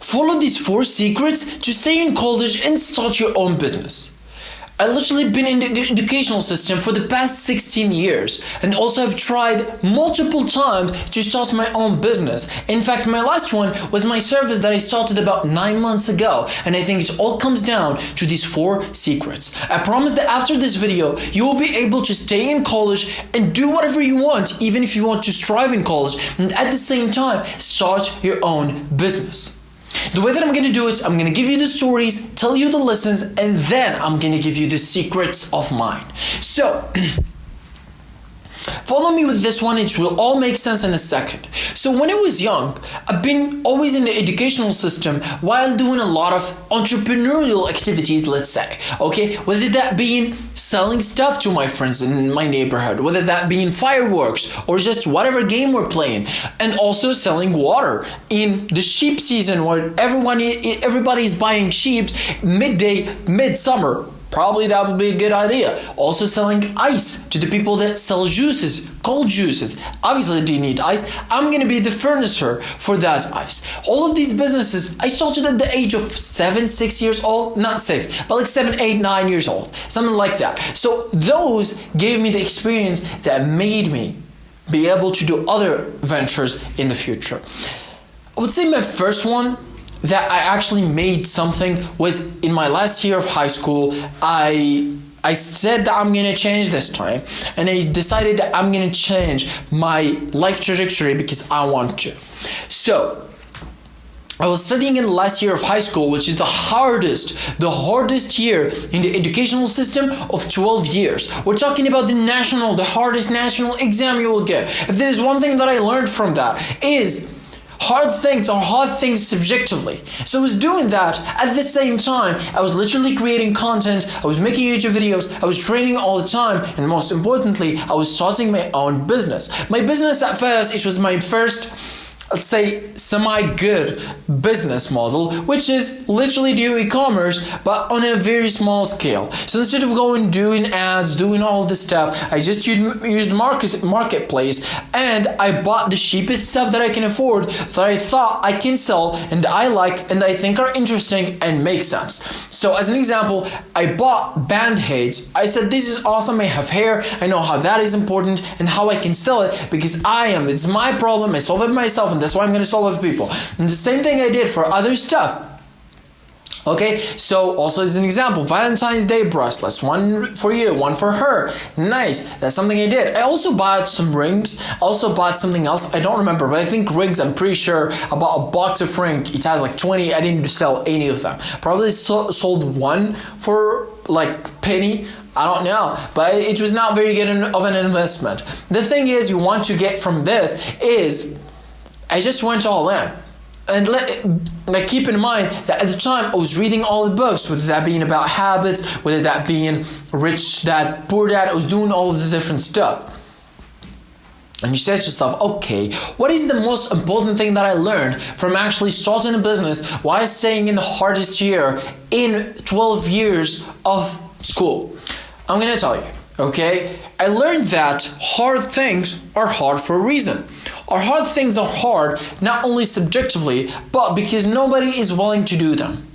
Follow these 4 secrets to stay in college and start your own business. I literally been in the educational system for the past 16 years and also have tried multiple times to start my own business. In fact, my last one was my service that I started about 9 months ago, and I think it all comes down to these 4 secrets. I promise that after this video, you will be able to stay in college and do whatever you want, even if you want to strive in college, and at the same time, start your own business. The way that I'm going to do it, I'm going to give you the stories, tell you the lessons, and then I'm going to give you the secrets of mine. So, follow me with this one, it will all make sense in a second. So when I was young, I've been always in the educational system while doing a lot of entrepreneurial activities, let's say. Okay, whether that being selling stuff to my friends in my neighborhood, whether that being fireworks or just whatever game we're playing, and also selling water in the sheep season where everybody's buying sheep midsummer. Probably that would be a good idea. Also selling ice to the people that sell juices, cold juices. Obviously they need ice. I'm going to be the furnisher for that ice. All of these businesses, I started at the age of 6 years old. Not 6, but like 7, 8, 9 years old. Something like that. So those gave me the experience that made me be able to do other ventures in the future. I would say my first one that I actually made something was in my last year of high school. I said that I'm gonna change this time, and I decided that I'm gonna change my life trajectory because I want to. So I was studying in the last year of high school, which is the hardest year in the educational system of 12 years. We're talking about the hardest national exam you will get. If there's one thing that I learned from that is hard things subjectively. So I was doing that at the same time. I was literally creating content, I was making YouTube videos, I was training all the time, and most importantly, I was starting my own business. My business at first, it was my first, let's say, semi-good business model, which is literally do e-commerce, but on a very small scale. So instead of doing ads, doing all of this stuff, I just used marketplace, and I bought the cheapest stuff that I can afford, that I thought I can sell, and I like, and I think are interesting and make sense. So as an example, I bought band-aids. I said, this is awesome, I have hair, I know how that is important, and how I can sell it, because it's my problem, I solve it myself, and that's why I'm going to solve it for people. And the same thing I did for other stuff. Okay, so also as an example, Valentine's Day bracelets, one for you, one for her. Nice, that's something I did. I also bought some rings, also bought something else, I don't remember, but I think rings, I'm pretty sure I bought a box of rings, it has like 20, I didn't sell any of them. Probably sold one for like penny, I don't know, but it was not very good of an investment. The thing is, you want to get from this is, I just went all in. And keep in mind that at the time I was reading all the books, whether that being about habits, whether that being rich dad, poor dad, I was doing all of the different stuff. And you say to yourself, okay, what is the most important thing that I learned from actually starting a business while staying in the hardest year in 12 years of school? I'm going to tell you, okay? I learned that hard things are hard for a reason. Our hard things are hard not only subjectively, but because nobody is willing to do them.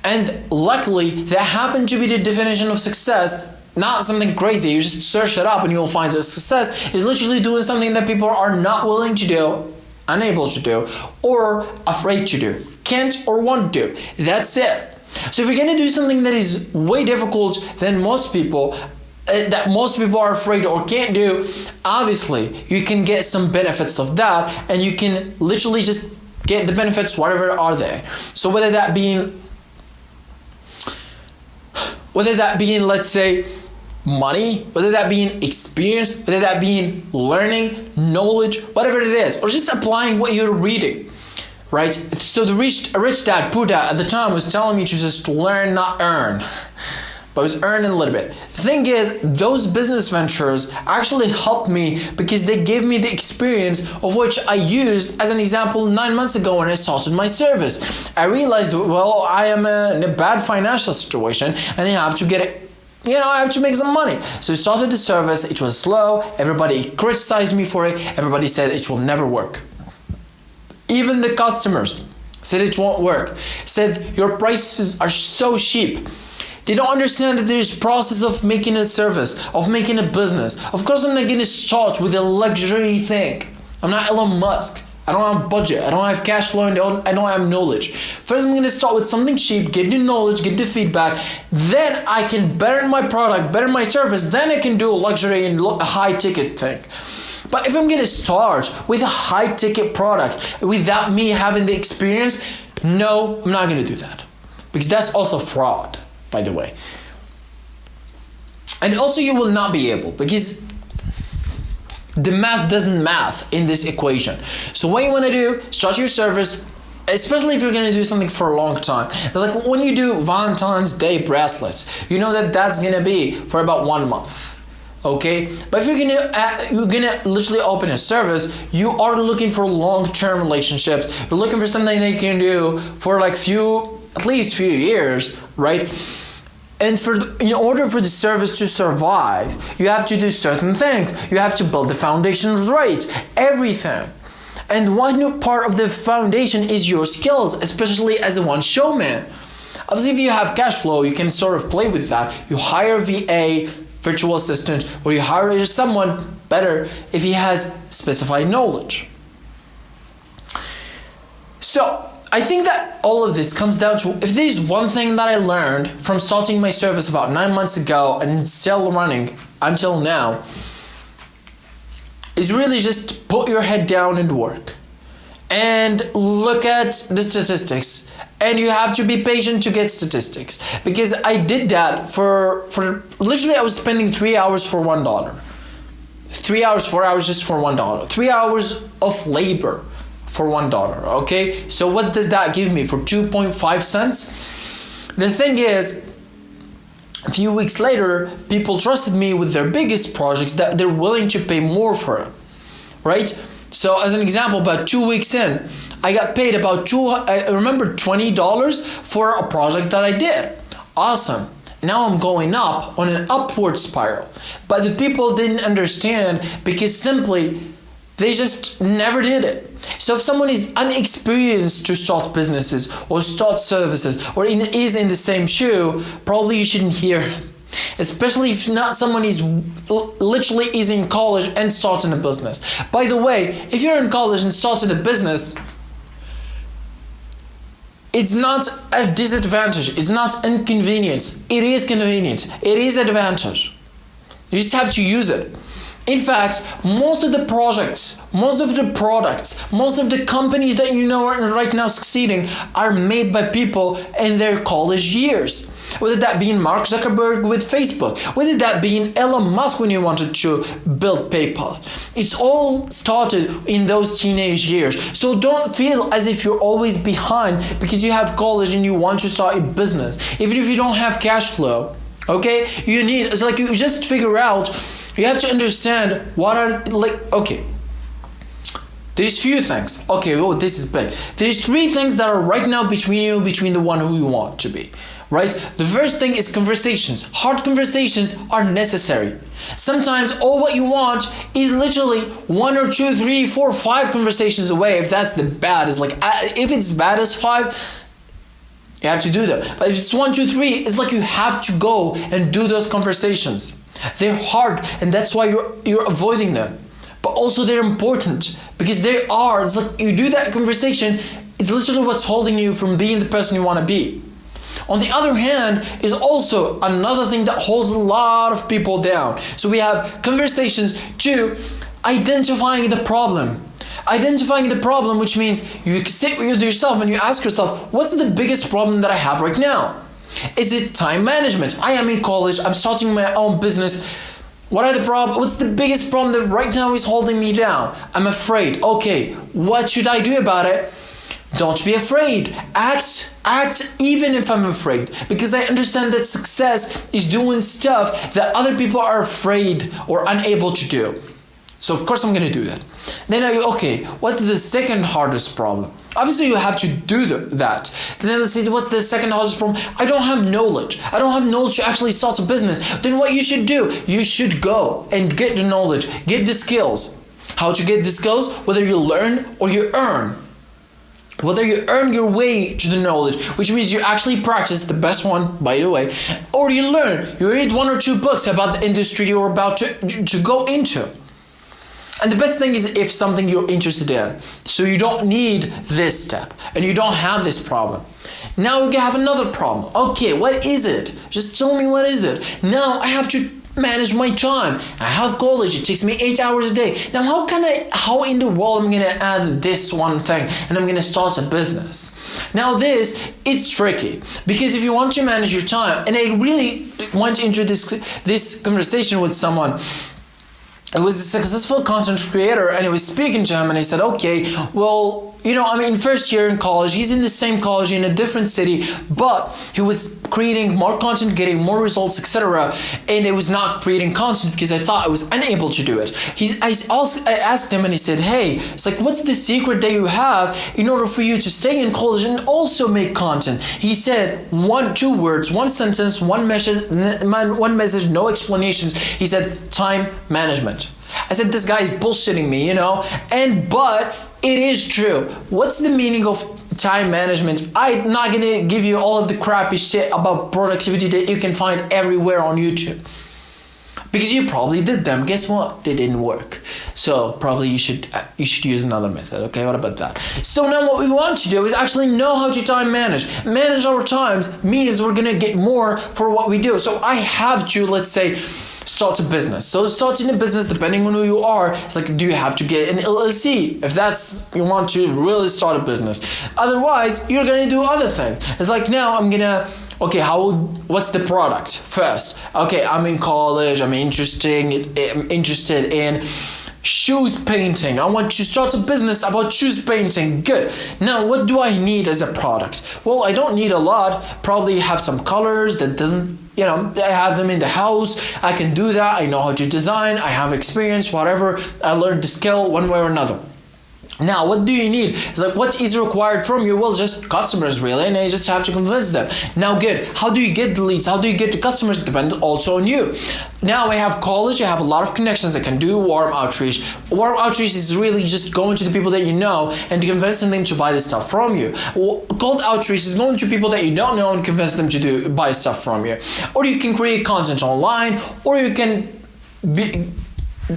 And luckily, that happened to be the definition of success. Not something crazy, you just search it up and you'll find that success is literally doing something that people are not willing to do, unable to do, or afraid to do, can't or won't do. That's it. So if you're going to do something that is way difficult than most people, that most people are afraid or can't do, obviously you can get some benefits of that, and you can literally just get the benefits whatever are there. So whether that being let's say money, whether that being experience, whether that being learning, knowledge, whatever it is, or just applying what you're reading, right? So the rich dad, poor dad at the time was telling me to just learn, not earn. But I was earning a little bit. The thing is, those business ventures actually helped me because they gave me the experience of which I used as an example 9 months ago when I started my service. I realized, well, I am in a bad financial situation and I have to get it. I have to make some money. So I started the service. It was slow. Everybody criticized me for it. Everybody said it will never work. Even the customers Said it won't work. Said your prices are so cheap. They don't understand that there's process of making a service, of making a business. Of course, I'm not going to start with a luxury thing. I'm not Elon Musk. I don't have budget. I don't have cash flow, and I don't have knowledge. First, I'm going to start with something cheap, get the knowledge, get the feedback. Then I can better my product, better my service. Then I can do a luxury and a high ticket thing. But if I'm going to start with a high ticket product without me having the experience, no, I'm not going to do that. Because that's also fraud, by the way. And also you will not be able, because the math doesn't math in this equation. So what you want to do, start your service, especially if you're going to do something for a long time. Like when you do Valentine's Day bracelets, you know that that's going to be for about 1 month. Okay, but if you're gonna literally open a service, you are looking for long-term relationships. You're looking for something that you can do for like at least few years, right? And in order for the service to survive, you have to do certain things. You have to build the foundations right, everything. And one part of the foundation is your skills, especially as a one showman. Obviously, if you have cash flow, you can sort of play with that. You hire VA, virtual assistant, or you hire someone better if he has specified knowledge. So I think that all of this comes down to, if there's one thing that I learned from starting my service about 9 months ago and still running until now, is really just put your head down and work and look at the statistics. And you have to be patient to get statistics, because I did that for literally I was spending 3 hours for $1. 3 hours, 4 hours just for $1. 3 hours of labor for $1. Okay, so what does that give me for 2.5 cents? The thing is, a few weeks later, people trusted me with their biggest projects that they're willing to pay more for it, right? So as an example, about 2 weeks in, I got paid about $20 for a project that I did. Awesome. Now I'm going up on an upward spiral. But the people didn't understand, because simply they just never did it. So if someone is unexperienced to start businesses or start services, or is in the same shoe, probably you shouldn't hear him. Especially if not someone is literally is in college and starting a business. By the way, if you're in college and starting a business, it's not a disadvantage. It's not inconvenience. It is convenient. It is advantage. You just have to use it. In fact, most of the projects, most of the products, most of the companies that you know are right now succeeding are made by people in their college years. Whether that be Mark Zuckerberg with Facebook, whether that be Elon Musk when he wanted to build PayPal. It's all started in those teenage years. So don't feel as if you're always behind because you have college and you want to start a business. Even if you don't have cash flow, okay? It's like you just figure out, you have to understand there's few things. Okay, this is big. There's 3 things that are right now between the one who you want to be. Right? The first thing is conversations. Hard conversations are necessary. Sometimes all what you want is literally 1 or 2, 3, 4, 5 conversations away. If that's the bad, is if it's bad as 5, you have to do them. But if it's 1, 2, 3, it's like you have to go and do those conversations. They're hard, and that's why you're avoiding them. But also they're important, because it's like you do that conversation, it's literally what's holding you from being the person you want to be. On the other hand, is also another thing that holds a lot of people down. So we have conversations to identifying the problem. Identifying the problem, which means you sit with yourself and you ask yourself, what's the biggest problem that I have right now? Is it time management? I am in college, I'm starting my own business. What's the biggest problem that right now is holding me down? I'm afraid. Okay, what should I do about it? Don't be afraid. Act even if I'm afraid. Because I understand that success is doing stuff that other people are afraid or unable to do. So of course I'm going to do that. Then what's the second hardest problem? Obviously you have to do that. Then let's see, what's the second hardest problem? I don't have knowledge. I don't have knowledge to actually start a business. Then what you should do? You should go and get the knowledge. Get the skills. How to get the skills? Whether you learn or you earn. Whether you earn your way to the knowledge, which means you actually practice, the best one, by the way, or you learn, you read 1 or 2 books about the industry you're about to go into. And the best thing is if something you're interested in. So you don't need this step and you don't have this problem. Now we have another problem. Okay, what is it? Just tell me what is it. Now I have to manage my time. I have college. It takes me 8 hours a day. Now how in the world am I going to add this one thing and I'm going to start a business? Now it's tricky because if you want to manage your time, and I really went into this conversation with someone. It was a successful content creator, and I was speaking to him and I said, okay, well, I'm in first year in college. He's in the same college in a different city, but he was creating more content, getting more results, etc. And it was not creating content because I thought I was unable to do it. I asked him and he said, hey, it's like, what's the secret that you have in order for you to stay in college and also make content? He said 2 words, 1 sentence, one message, no explanations. He said time management. I said, this guy is bullshitting me, but it is true. What's the meaning of time management? I'm not going to give you all of the crappy shit about productivity that you can find everywhere on YouTube. Because you probably did them. Guess what? They didn't work. So probably you should use another method. Okay, what about that? So now what we want to do is actually know how to time manage. Manage our times means we're going to get more for what we do. So I have to, let's say, start a business. So starting a business, depending on who you are, it's like, do you have to get an LLC if that's you want to really start a business? Otherwise, you're gonna do other things. It's like, now I'm gonna, okay, what's the product first? Okay, I'm in college. I'm interested in shoes painting. I want to start a business about shoes painting. Good. Now, what do I need as a product? Well, I don't need a lot. Probably have some colors that doesn't, I have them in the house. I can do that. I know how to design. I have experience, whatever. I learned the skill one way or another. Now, what do you need? It's like, what is required from you? Well, just customers, really, and you just have to convince them. Now, good. How do you get the leads? How do you get the customers? Depends also on you. Now, I have college. I have a lot of connections. I can do warm outreach. Warm outreach is really just going to the people that you know and convincing them to buy the stuff from you. Cold outreach is going to people that you don't know and convince them to buy stuff from you. Or you can create content online, or you can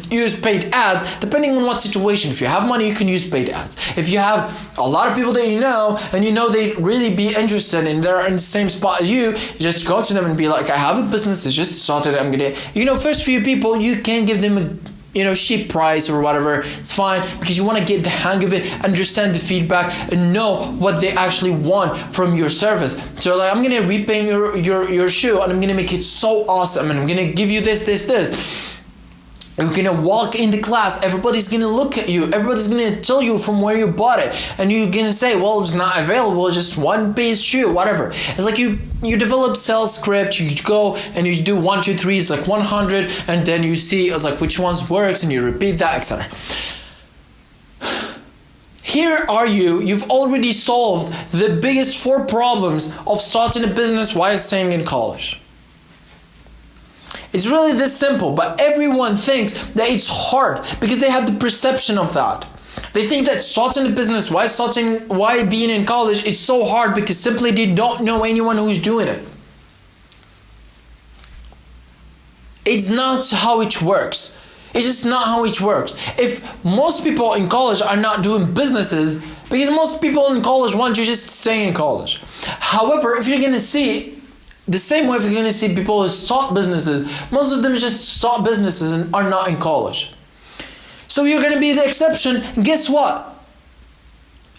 use paid ads, depending on what situation. If you have money, you can use paid ads. If you have a lot of people that you know, and they'd really be interested and they're in the same spot as you, just go to them and be like, I have a business, I just started, I'm gonna, first few people, you can give them a cheap price or whatever. It's fine, because you want to get the hang of it, understand the feedback, and know what they actually want from your service. So like, I'm gonna repaint your shoe, and I'm gonna make it so awesome, and I'm gonna give you this. You're gonna walk in the class, everybody's gonna look at you, everybody's gonna tell you from where you bought it, and you're gonna say, well, it's not available, it's just one piece shoe, whatever. It's like you develop sales script, you go and you do 1, 2, 3, it's like 100, and then you see it's like which ones works, and you repeat that, etc. Here are you've already solved the biggest 4 problems of starting a business while staying in college. It's really this simple, but everyone thinks that it's hard because they have the perception of that. They think that starting a business, why being in college is so hard because simply they don't know anyone who's doing it. It's not how it works. It's just not how it works. If most people in college are not doing businesses, because most people in college want to just stay in college. However, if you're going to see the same way, if you're going to see people who start businesses, most of them just start businesses and are not in college. So you're going to be the exception. And guess what?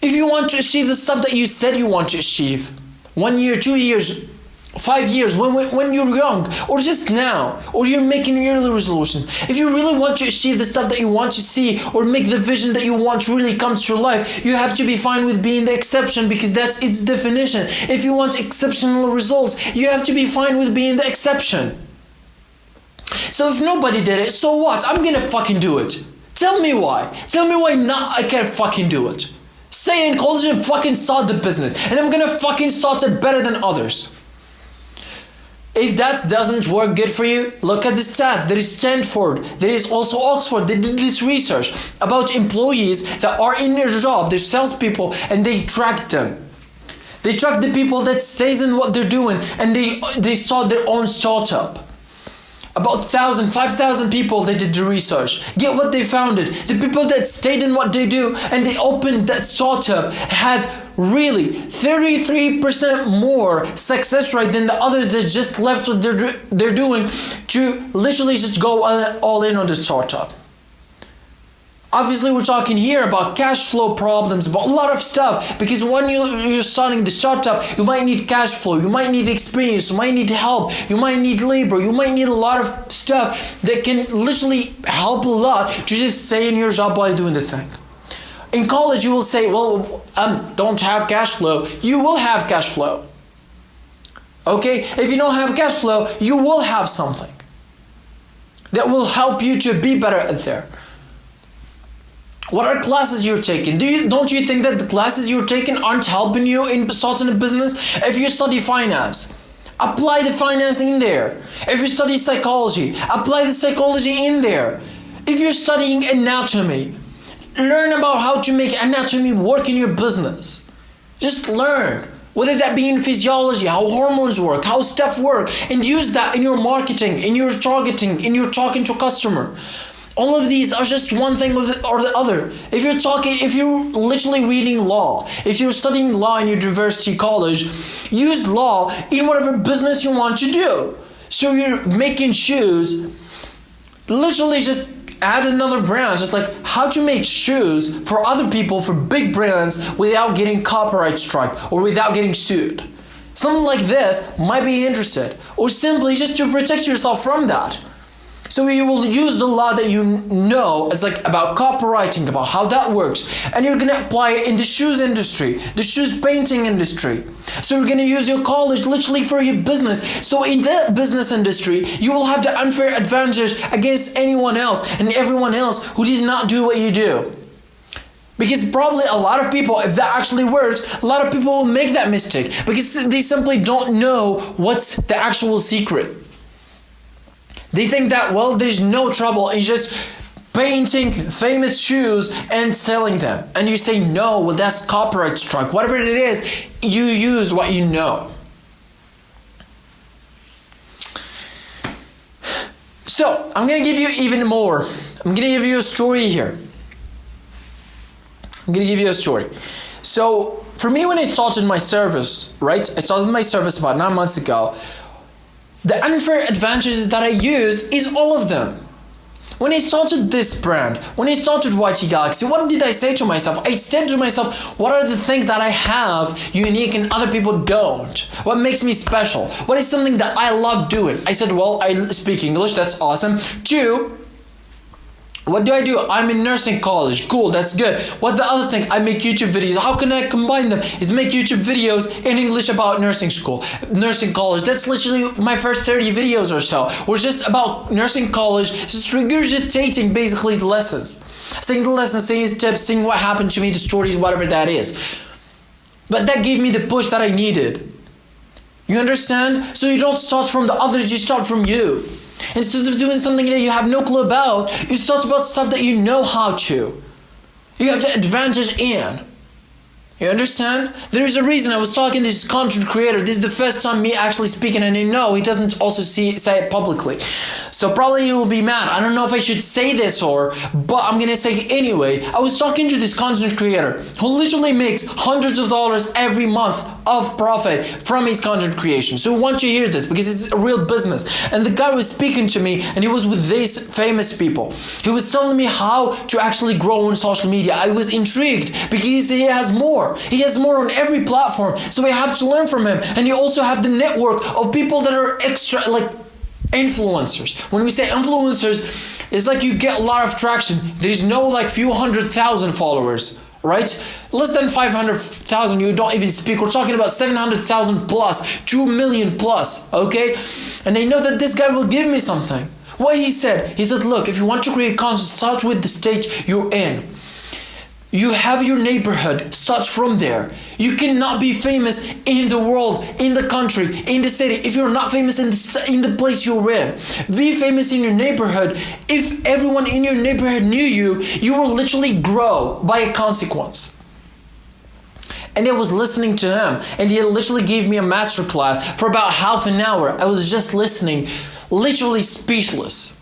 If you want to achieve the stuff that you said you want to achieve, 1 year, 2 years, 5 years, when you're young, or just now, or you're making yearly resolutions, if you really want to achieve the stuff that you want to see, or make the vision that you want really come to life, you have to be fine with being the exception, because that's its definition. If you want exceptional results, you have to be fine with being the exception. So if nobody did it, so what? I'm gonna fucking do it. Tell me why. Tell me why not I can't fucking do it. Stay in college and fucking start the business, and I'm gonna fucking start it better than others. If that doesn't work good for you, look at the stats. There is Stanford, there is also Oxford. They did this research about employees that are in their job, they're salespeople, and they tracked them. They tracked the people that stays in what they're doing, and they start their own startup. About 5,000 people, they did the research. Get what they found it. The people that stayed in what they do and they opened that startup had really 33% more success rate than the others that just left what they're doing to literally just go all in on the startup. Obviously, we're talking here about cash flow problems, about a lot of stuff, because when you're starting the startup, you might need cash flow, you might need experience, you might need help, you might need labor, you might need a lot of stuff that can literally help a lot to just stay in your job while doing the thing. In college, you will say, well, don't have cash flow. You will have cash flow. Okay? If you don't have cash flow, you will have something that will help you to be better at there. What are classes you're taking? Don't you think that the classes you're taking aren't helping you in starting a business? If you study finance, apply the finance in there. If you study psychology, apply the psychology in there. If you're studying anatomy, learn about how to make anatomy work in your business. Just learn. Whether that be in physiology, how hormones work, how stuff work, and use that in your marketing, in your targeting, in your talking to customer. All of these are just one thing or the other. If you're literally reading law, if you're studying law in your university college, use law in whatever business you want to do. So you're making shoes, literally just add another brand, just like how to make shoes for other people, for big brands, without getting copyright strike or without getting sued. Something like this might be interested, or simply just to protect yourself from that. So you will use the law that you know as like about copywriting, about how that works, and you're gonna apply it in the shoes industry, the shoes painting industry. So you're gonna use your college literally for your business. So in that business industry, you will have the unfair advantage against anyone else and everyone else who does not do what you do. Because probably a lot of people, if that actually works, a lot of people will make that mistake because they simply don't know what's the actual secret. They think that, well, there's no trouble in just painting famous shoes and selling them. And you say, no, well, that's copyright strike. Whatever it is, you use what you know. So, I'm going to give you even more. I'm going to give you a story here. So, for me, when I started my service, right? I started my service about 9 months ago. The unfair advantages that I used is all of them. When I started this brand, when I started YT Galaxy, what did I say to myself? I said to myself, what are the things that I have unique and other people don't? What makes me special? What is something that I love doing? I said, well, I speak English, that's awesome. 2, what do? I'm in nursing college. Cool, that's good. What's the other thing? I make YouTube videos. How can I combine them? Is make YouTube videos in English about nursing school, nursing college. That's literally my first 30 videos or so. We're just about nursing college, just regurgitating basically the lessons. Saying the lessons, saying tips, saying what happened to me, the stories, whatever that is. But that gave me the push that I needed. You understand? So you don't start from the others, you start from you. Instead of doing something that you have no clue about, you start about stuff that you know how to. You have the advantage in. You understand? There is a reason I was talking to this content creator. This is the first time me actually speaking, and I know he doesn't also say it publicly. So probably he will be mad. I don't know if I should say this but I'm gonna say it anyway. I was talking to this content creator who literally makes hundreds of dollars every month of profit from his content creation. So I want you to hear this because it's a real business. And the guy was speaking to me, and he was with these famous people. He was telling me how to actually grow on social media. I was intrigued because he has more. He has more on every platform. So we have to learn from him. And you also have the network of people that are extra, like influencers. When we say influencers, it's like you get a lot of traction. There's no like few 100,000 followers, right? Less than 500,000, you don't even speak. We're talking about 700,000 plus, 2 million plus, okay? And I know that this guy will give me something. What he said, look, if you want to create content, start with the stage you're in. You have your neighborhood. Start from there. You cannot be famous in the world, in the country, in the city if you're not famous in the place you're in. Be famous in your neighborhood. If everyone in your neighborhood knew you, you will literally grow by a consequence. And I was listening to him, and he literally gave me a masterclass for about half an hour. I was just listening, literally speechless.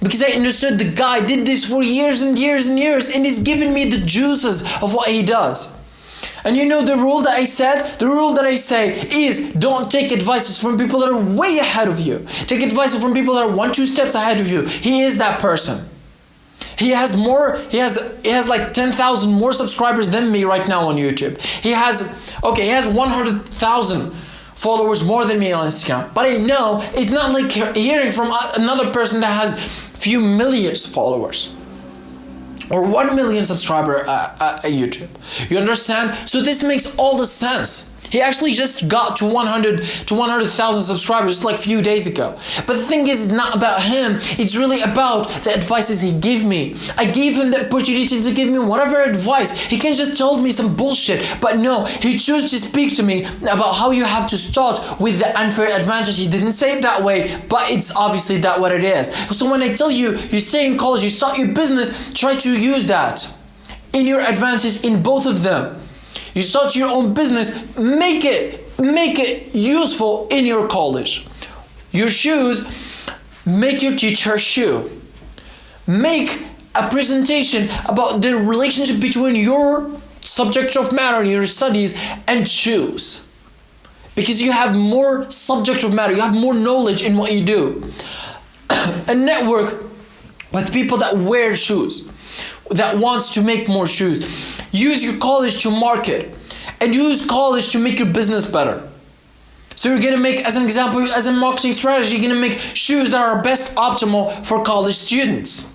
Because I understood the guy did this for years and years and years, and he's given me the juices of what he does. And you know the rule that I said? The rule that I say is don't take advices from people that are way ahead of you. Take advice from people that are 1-2 steps ahead of you. He is that person. He has like 10,000 more subscribers than me right now on YouTube. He has 100,000 followers more than me on Instagram. But I know it's not like hearing from another person that has few millions followers or 1 million subscriber at YouTube. You understand? So this makes all the sense. He actually just got to 100,000 subscribers just like a few days ago. But the thing is, it's not about him. It's really about the advices he gave me. I gave him the opportunity to give me whatever advice. He can just tell me some bullshit. But no, he chose to speak to me about how you have to start with the unfair advantage. He didn't say it that way, but it's obviously that what it is. So when I tell you, you stay in college, you start your business, try to use that in your advantage in both of them. You start your own business, make it useful in your college. Your shoes, make your teacher shoe. Make a presentation about the relationship between your subject of matter, your studies, and shoes. Because you have more subject of matter, you have more knowledge in what you do. And network with people that wear shoes, that wants to make more shoes. Use your college to market, and use college to make your business better. So you're gonna make, as an example, as a marketing strategy, you're gonna make shoes that are best optimal for college students.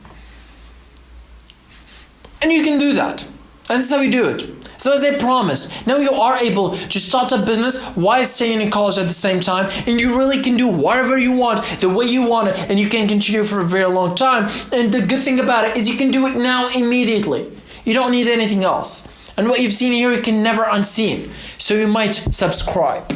And you can do that. And that's how you do it. So as I promised, now you are able to start a business while staying in college at the same time, and you really can do whatever you want, the way you want it, and you can continue for a very long time. And the good thing about it is you can do it now immediately. You don't need anything else. And what you've seen here, you can never unseen. So you might subscribe.